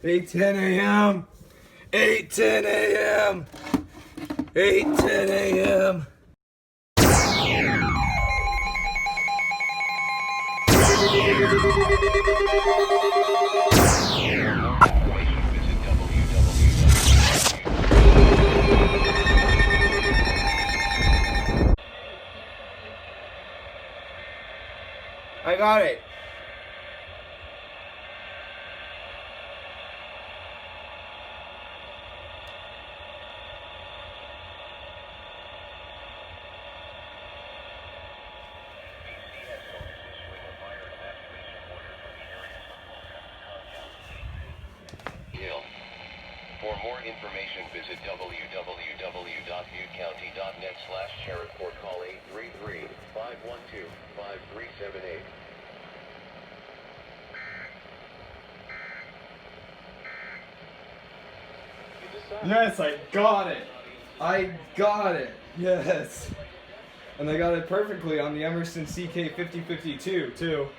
8:10 a.m. 8:10 a.m. 8:10 a.m. I got it. For more information, visit www.buttecounty.net/sheriff or call 833-512-5378. Yes, I got it. I got it. Yes. And I got it perfectly on the Emerson CK5052 too.